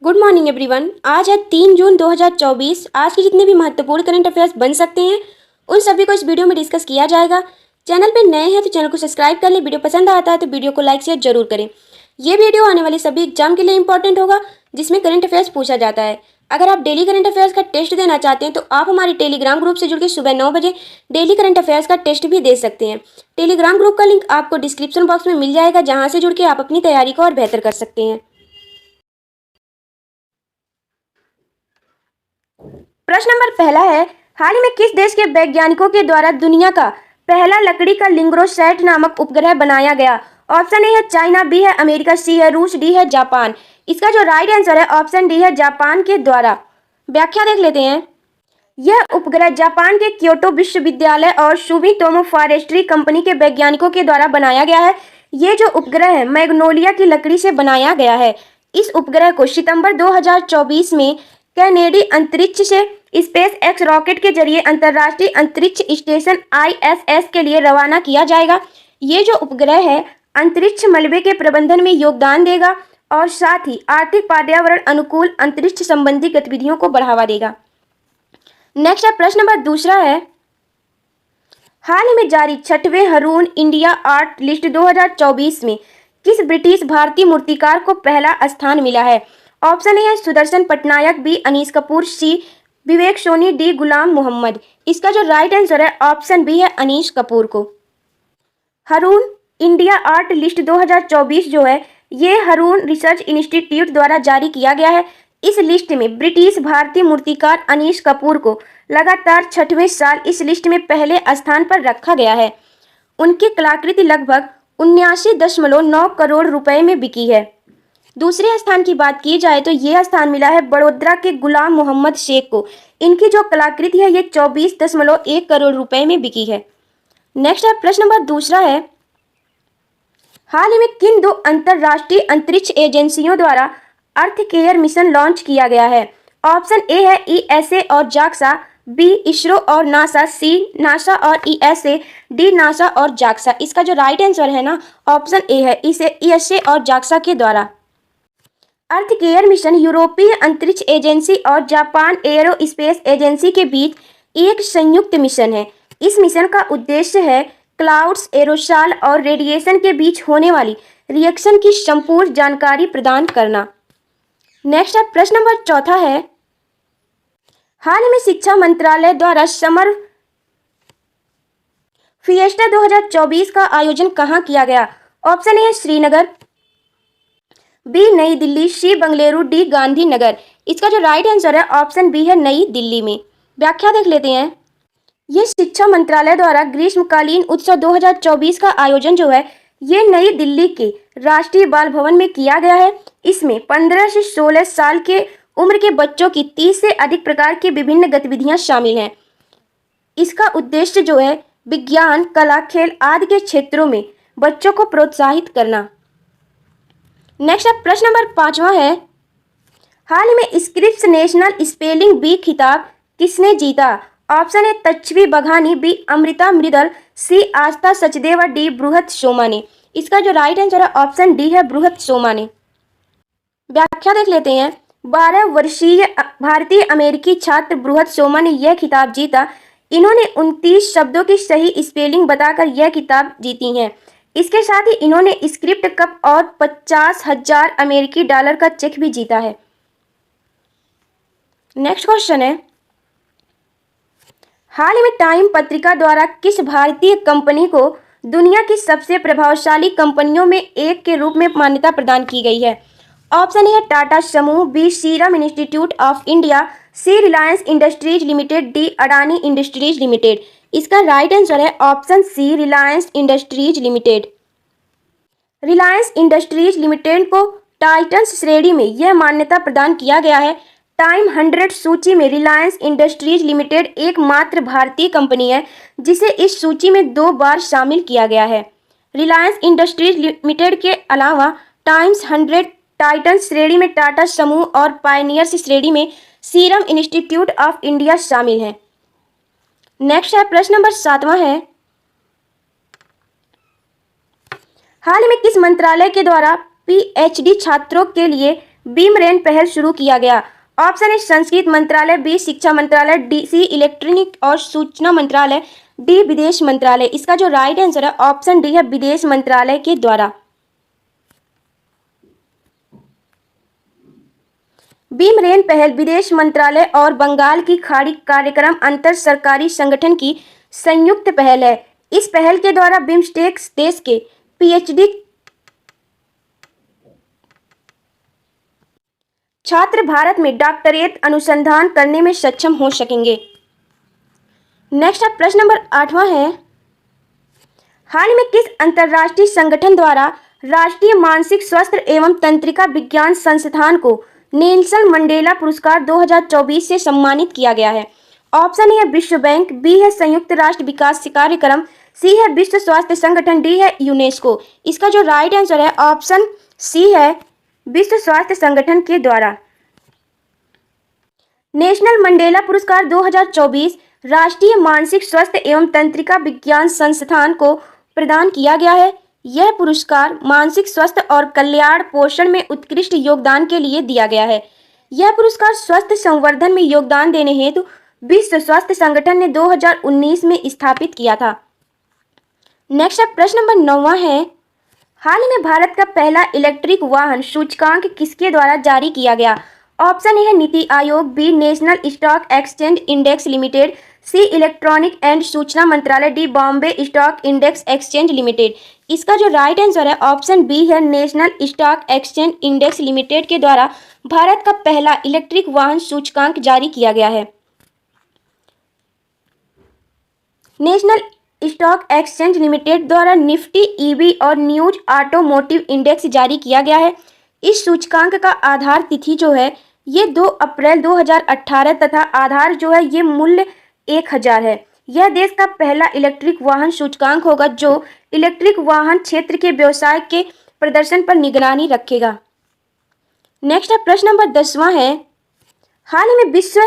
Good morning everyone. आज है 3 जून 2024। आज के जितने भी महत्वपूर्ण करंट अफेयर्स बन सकते हैं उन सभी को इस वीडियो में डिस्कस किया जाएगा। चैनल पे नए हैं तो चैनल को सब्सक्राइब कर लें। वीडियो पसंद आता है तो वीडियो को लाइक शेयर जरूर करें। ये वीडियो आने वाले सभी एग्जाम के लिए इंपॉर्टेंट होगा जिसमें करंट अफेयर्स पूछा जाता है। अगर आप डेली करंट अफेयर्स का टेस्ट देना चाहते हैं तो आप हमारे टेलीग्राम ग्रुप से जुड़ के सुबह 9 बजे डेली करंट अफेयर्स का टेस्ट भी दे सकते हैं। टेलीग्राम ग्रुप का लिंक आपको डिस्क्रिप्शन बॉक्स में मिल जाएगा, जहाँ से जुड़ के आप अपनी तैयारी को और बेहतर कर सकते हैं। प्रश्न नंबर पहला है, हाल ही में किस देश के वैज्ञानिकों के द्वारा दुनिया का पहला लकड़ी का लिंग्रोसैट नामक उपग्रह बनाया गया? ऑप्शन ए है चाइना, बी है अमेरिका, सी है रूस, डी है जापान। इसका जो राइट आंसर है ऑप्शन डी है जापान के द्वारा। व्याख्या देख लेते हैं। यह उपग्रह जापान के क्योटो विश्वविद्यालय और सुमितोमो फॉरेस्ट्री कंपनी के वैज्ञानिकों के द्वारा बनाया गया है। ये जो उपग्रह है मैग्नोलिया की लकड़ी से बनाया गया है। इस उपग्रह को सितंबर 2024 में कैनेडी अंतरिक्ष से स्पेस एक्स रॉकेट के जरिए अंतर्राष्ट्रीय अंतरिक्ष स्टेशन ISS के लिए रवाना किया जाएगा। ये जो उपग्रह है अंतरिक्ष मलबे के प्रबंधन में योगदान देगा और साथ ही आर्थिक पर्यावरण अनुकूल अंतरिक्ष संबंधी गतिविधियों को बढ़ावा देगा। नेक्स्ट है प्रश्न नंबर दूसरा है, हाल ही में जारी 6वें हरून इंडिया आर्ट लिस्ट 2024 में किस ब्रिटिश भारतीय मूर्तिकार को पहला स्थान मिला है? ऑप्शन ए है सुदर्शन पटनायक, बी अनीस कपूर, सी विवेक सोनी, डी गुलाम मोहम्मद। इसका जो राइट आंसर है ऑप्शन बी है अनीस कपूर को। हरून इंडिया आर्ट लिस्ट 2024 जो है ये हरून रिसर्च इंस्टीट्यूट द्वारा जारी किया गया है। इस लिस्ट में ब्रिटिश भारतीय मूर्तिकार अनीस कपूर को लगातार 6वें साल इस लिस्ट में पहले स्थान पर रखा गया है। उनकी कलाकृति लगभग 79.9 करोड़ रुपए में बिकी है। दूसरे स्थान की बात की जाए तो यह स्थान मिला है बड़ोदरा के गुलाम मोहम्मद शेख को। इनकी जो कलाकृति है ये 24.1 करोड़ रुपए में बिकी है। नेक्स्ट है प्रश्न नंबर दूसरा है, हाल ही में किन दो अंतरराष्ट्रीय अंतरिक्ष एजेंसियों द्वारा अर्थ केयर मिशन लॉन्च किया गया है? ऑप्शन ए है ESA और जाक्सा, बी इसरो और नासा, सी नासा और ESA, डी नासा और जाक्सा। इसका जो राइट आंसर है ना ऑप्शन ए है इसे ESA और जाक्सा के द्वारा। अर्थ केयर मिशन यूरोपीय अंतरिक्ष एजेंसी और जापान एयरो स्पेस एजेंसी के बीच एक संयुक्त मिशन है। इस मिशन का उद्देश्य है क्लाउड्स, एरोसॉल और रेडिएशन के बीच होने वाली रिएक्शन की संपूर्ण जानकारी प्रदान करना। नेक्स्ट है प्रश्न नंबर चौथा है, हाल ही में शिक्षा मंत्रालय द्वारा समर फिएस्टा 2024 का आयोजन कहाँ किया गया? ऑप्शन ए है श्रीनगर, बी नई दिल्ली, सी बंगलुरु, डी गांधीनगर। इसका जो राइट आंसर है ऑप्शन बी है नई दिल्ली में। व्याख्या देख लेते हैं। ये शिक्षा मंत्रालय द्वारा ग्रीष्मकालीन उत्सव 2024 का आयोजन जो है ये नई दिल्ली के राष्ट्रीय बाल भवन में किया गया है। इसमें 15 से 16 साल के उम्र के बच्चों की 30 से अधिक प्रकार की विभिन्न गतिविधियां शामिल हैं। इसका उद्देश्य जो है विज्ञान, कला, खेल आदि के क्षेत्रों में बच्चों को प्रोत्साहित करना। नेक्स्ट है प्रश्न नंबर 5वां है, हाल ही में स्क्रिप्स नेशनल स्पेलिंग बी खिताब किसने जीता? Option A Tachhavi Baghani, B Amrita Mridal, C Aastha Sachdev, D Brihat Soma ने। इसका जो राइट आंसर है ऑप्शन डी है बृहत सोमा ने। व्याख्या देख लेते हैं। 12 वर्षीय भारतीय अमेरिकी छात्र बृहत सोमा ने यह खिताब जीता। इन्होंने 29 शब्दों की सही स्पेलिंग बताकर यह खिताब जीती हैं। इसके साथ ही इन्होंने स्क्रिप्ट कप और 50,000 अमेरिकी डॉलर का चेक भी जीता है। नेक्स्ट क्वेश्चन है, हाल ही में टाइम पत्रिका द्वारा किस भारतीय कंपनी को दुनिया की सबसे प्रभावशाली कंपनियों में एक के रूप में मान्यता प्रदान की गई है? ऑप्शन ए है टाटा समूह, B serum institute of India, C Reliance industries limited, D Adani industries limited. इसका राइट आंसर है option C Reliance industries limited. Reliance industries limited को टाइटंस श्रेणी में यह मान्यता प्रदान किया गया है। टाइम 100 सूची में रिलायंस इंडस्ट्रीज लिमिटेड एकमात्र भारतीय कंपनी है जिसे इस सूची में 2 बार शामिल किया गया है। रिलायंस इंडस्ट्रीज लिमिटेड के अलावा टाइम्स 100 टाइटंस श्रेणी में टाटा समूह और पायनियर्स श्रेणी में सीरम इंस्टीट्यूट ऑफ इंडिया शामिल हैं। नेक्स्ट है प्रश्न नंबर 7वां है, हाल ही में किस मंत्रालय के द्वारा PhD छात्रों के लिए बीमरेन पहल शुरू किया गया? ऑप्शन ए संस्कृत मंत्रालय, बी शिक्षा मंत्रालय, डी सी इलेक्ट्रॉनिक और सूचना मंत्रालय, डी विदेश मंत्रालय। इसका जो राइट आंसर है ऑप्शन डी है विदेश मंत्रालय के द्वारा। बीमरेन पहल विदेश मंत्रालय और बंगाल की खाड़ी कार्यक्रम अंतर सरकारी संगठन की संयुक्त पहल है। इस पहल के द्वारा बिम्स्टेक देश के पीएचडी छात्र भारत में डॉक्टरेट अनुसंधान करने में सक्षम हो सकेंगे। नेक्स्ट है प्रश्न नंबर 8वां है, हाल ही में किस अंतर्राष्ट्रीय संगठन द्वारा राष्ट्रीय मानसिक स्वास्थ्य एवं तंत्रिका विज्ञान संस्थान को नेल्सन मंडेला पुरस्कार 2024 से सम्मानित किया गया है? ऑप्शन ए है विश्व बैंक, बी है संयुक्त राष्ट्र विकास कार्यक्रम, सी है विश्व स्वास्थ्य संगठन, डी है यूनेस्को। इसका जो राइट आंसर है ऑप्शन सी है विश्व स्वास्थ्य संगठन के द्वारा। नेशनल मंडेला पुरस्कार 2024 राष्ट्रीय मानसिक स्वास्थ्य एवं तंत्रिका विज्ञान संस्थान को प्रदान किया गया है। यह पुरस्कार मानसिक स्वास्थ्य और कल्याण पोषण में उत्कृष्ट योगदान के लिए दिया गया है। यह पुरस्कार स्वास्थ्य संवर्धन में योगदान देने हेतु विश्व स्वास्थ्य संगठन ने 2019 में स्थापित किया था। नेक्स्ट है प्रश्न नंबर 9वां है, हाल ही में भारत का पहला इलेक्ट्रिक वाहन सूचकांक किसके द्वारा जारी किया गया? ऑप्शन ए है NITI Aayog, B national stock exchange index limited, C electronic and सूचना मंत्रालय, D Bombay stock index exchange limited. इसका जो राइट आंसर है ऑप्शन बी है national stock exchange index limited के द्वारा भारत का पहला इलेक्ट्रिक वाहन सूचकांक जारी किया गया है। नेशनल स्टॉक एक्सचेंज लिमिटेड द्वारा निफ्टी ईवी और न्यूज ऑटोमोटिव इंडेक्स जारी किया गया है। इस सूचकांक का आधार तिथि जो है ये 2 अप्रैल 2018 तथा आधार जो है ये मूल्य 1000 है। यह देश का पहला इलेक्ट्रिक वाहन सूचकांक होगा जो इलेक्ट्रिक वाहन क्षेत्र के व्यवसाय के प्रदर्शन पर निगरानी रखेगा। नेक्स्ट है प्रश्न नंबर 10वां है, हाल ही में विश्व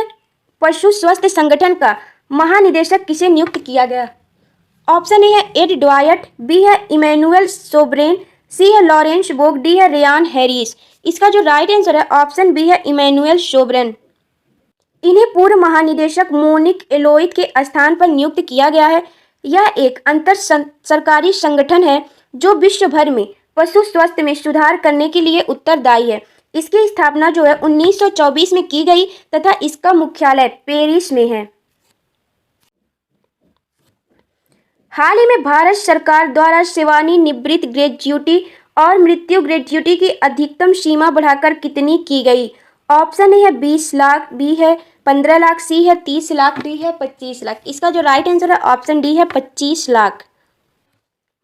पशु स्वास्थ्य संगठन का महानिदेशक किसे नियुक्त किया गया? ऑप्शन ए है एड ड्वायट, बी है इमैनुअल सोब्रेन, सी है लॉरेंस बोग, डी है रेयान हैरिस। इसका जो राइट आंसर है ऑप्शन बी है इमैनुअल सोब्रेन। इन्हें पूर्व महानिदेशक मोनिक एलोइद के स्थान पर नियुक्त किया गया है। यह एक अंतर सरकारी संगठन है जो विश्व भर में पशु स्वास्थ्य में सुधार करने के लिए उत्तरदायी है। इसकी स्थापना जो है 1924 में की गई तथा इसका मुख्यालय पेरिस में है। हाल ही में भारत सरकार द्वारा सेवानिवृत्ति ग्रेच्युटी और मृत्यु ग्रेच्युटी की अधिकतम सीमा बढ़ाकर कितनी की गई? ऑप्शन ए है 20 लाख, बी है 15 लाख, सी है 30 लाख, डी है 25 लाख। इसका जो राइट आंसर है ऑप्शन डी है 25 लाख।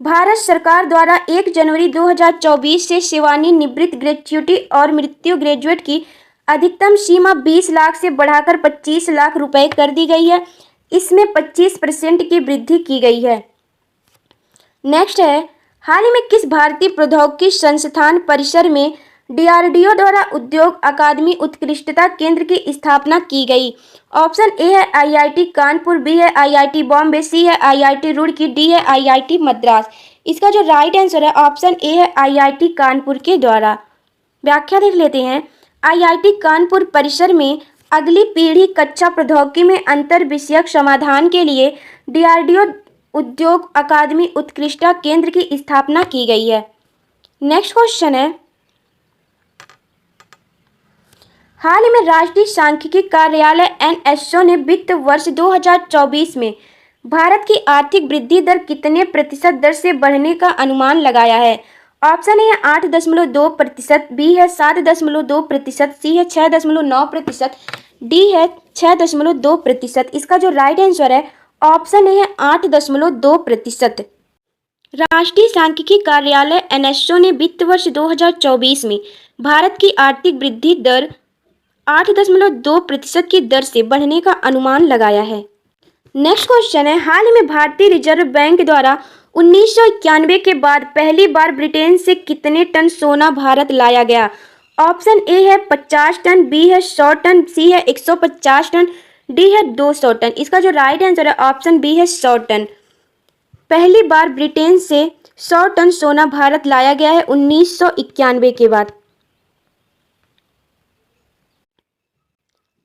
भारत सरकार द्वारा 1 जनवरी 2024 से सेवानिवृत्ति ग्रेच्युटी और मृत्यु ग्रेजुएट की अधिकतम सीमा 20 लाख से बढ़ाकर 25 लाख रुपए कर दी गई है। इसमें 25% की वृद्धि की गई है। नेक्स्ट है, हाल ही में किस भारतीय प्रौद्योगिकी संस्थान परिसर में डीआरडीओ द्वारा उद्योग अकादमी उत्कृष्टता केंद्र की स्थापना की गई? ऑप्शन ए है आईआईटी कानपुर, बी है आईआईटी बॉम्बे, सी है आईआईटी रुड़की, डी है आईआईटी मद्रास। इसका जो राइट आंसर है ऑप्शन ए है आईआईटी कानपुर के द्वारा। व्याख्या देख लेते हैं। आईआईटी कानपुर परिसर में अगली पीढ़ी कक्षा प्रौद्योगिकी में अंतर विषयक समाधान के लिए डीआरडीओ उद्योग अकादमी उत्कृष्टता केंद्र की स्थापना की गई है। नेक्स्ट क्वेश्चन है, हाल ही में राष्ट्रीय सांख्यिकी कार्यालय एनएसओ ने वित्त वर्ष 2024 में भारत की आर्थिक वृद्धि दर कितने प्रतिशत दर से बढ़ने का अनुमान लगाया है? ऑप्शन ए है 8.2%, बी है 7.2%, सी है 6.9%, डी है 6.2%। इसका जो राइट आंसर है ऑप्शन ए है 8.2%। राष्ट्रीय सांख्यिकी कार्यालय एनएसओ ने वित्त वर्ष 2024 में भारत की आर्थिक वृद्धि दर 8.2% की दर से बढ़ने का अनुमान लगाया है। नेक्स्ट क्वेश्चन है, हाल ही में भारतीय रिजर्व बैंक द्वारा 1991 के बाद पहली बार ब्रिटेन से कितने टन सोना भारत लाया गया? ऑप्शन ए है 50 टन, बी है 100 टन, सी है 150 टन, डी है 200 टन। इसका जो राइट आंसर है ऑप्शन बी है 100 टन। पहली बार ब्रिटेन से 100 टन सोना भारत लाया गया है 1991 के बाद।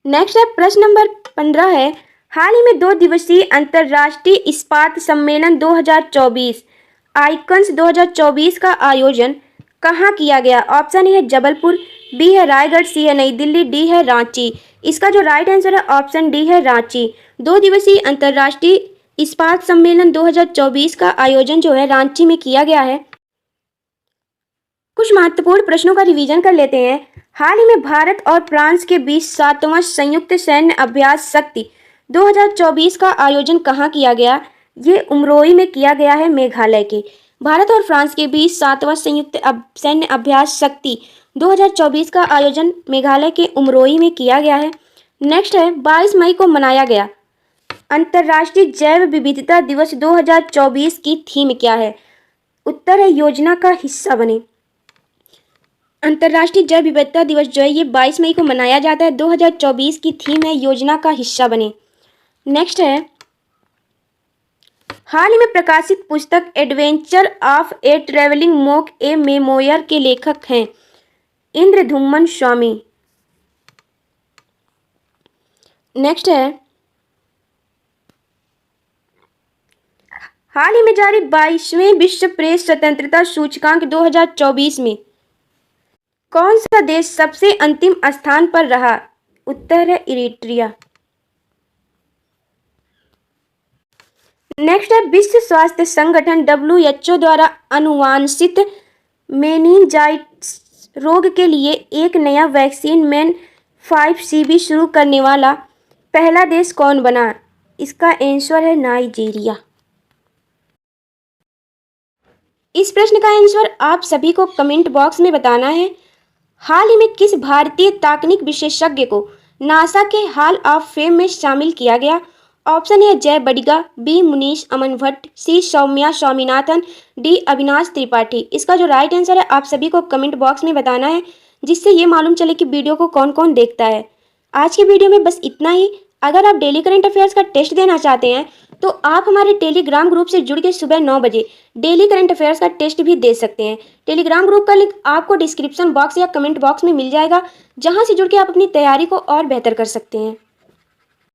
नेक्स्ट है प्रश्न नंबर 15 है, हाल ही में 2 दिवसीय अंतर्राष्ट्रीय इस्पात सम्मेलन 2024 आइकन्स 2024 का आयोजन कहाँ किया गया? ऑप्शन ए है जबलपुर, बी है रायगढ़, सी है नई दिल्ली, डी है रांची। इसका जो राइट आंसर है ऑप्शन डी है रांची। 2 दिवसीय अंतर्राष्ट्रीय इस्पात सम्मेलन 2024 का आयोजन जो है रांची में किया गया है। कुछ महत्वपूर्ण प्रश्नों का रिवीजन कर लेते हैं। हाल ही में भारत और फ्रांस के बीच 7वां संयुक्त सैन्य अभ्यास शक्ति 2024 का आयोजन कहाँ किया गया? ये उमरोई में किया गया है, मेघालय के। भारत और फ्रांस के बीच 7वां संयुक्त सैन्य अभ्यास शक्ति 2024 का आयोजन मेघालय के उमरोई में किया गया है। नेक्स्ट है 22 मई को मनाया गया अंतर्राष्ट्रीय जैव विविधता दिवस 2024 की थीम क्या है? उत्तर है योजना का हिस्सा बने। अंतर्राष्ट्रीय जैव विविधता दिवस जो है ये 22 मई को मनाया जाता है। 2024 की थीम है योजना का हिस्सा बने। नेक्स्ट है हाल ही में प्रकाशित पुस्तक adventure of a travelling monk a memoir के लेखक हैं इंद्रधुम्न स्वामी। नेक्स्ट है हाल ही में जारी 22वें विश्व प्रेस स्वतंत्रता सूचकांक 2024 में कौन सा देश सबसे अंतिम स्थान पर रहा? उत्तर है इरिट्रिया। नेक्स्ट है विश्व स्वास्थ्य संगठन WHO द्वारा अनुवांशित मेनिंजाइटिस रोग के लिए एक नया वैक्सीन मैन 5CB शुरू करने वाला पहला देश कौन बना? इसका आंसर है नाइजीरिया। इस प्रश्न का आंसर आप सभी को कमेंट बॉक्स में बताना है। हाल ही में किस भारतीय तकनीक विशेषज्ञ को नासा के हॉल ऑफ फेम में शामिल किया गया? ऑप्शन है जय बडिगा, बी मुनीश अमन भट्ट, सी सौम्या स्वामीनाथन, डी अविनाश त्रिपाठी। इसका जो राइट आंसर है आप सभी को कमेंट बॉक्स में बताना है, जिससे ये मालूम चले कि वीडियो को कौन कौन देखता है। आज के वीडियो में बस इतना ही। अगर आप डेली करंट अफेयर्स का टेस्ट देना चाहते हैं तो आप हमारे टेलीग्राम ग्रुप से जुड़ के सुबह 9 बजे डेली करंट अफेयर्स का टेस्ट भी दे सकते हैं। टेलीग्राम ग्रुप का लिंक आपको डिस्क्रिप्शन बॉक्स या कमेंट बॉक्स में मिल जाएगा, जहां से जुड़ के आप अपनी तैयारी को और बेहतर कर सकते हैं।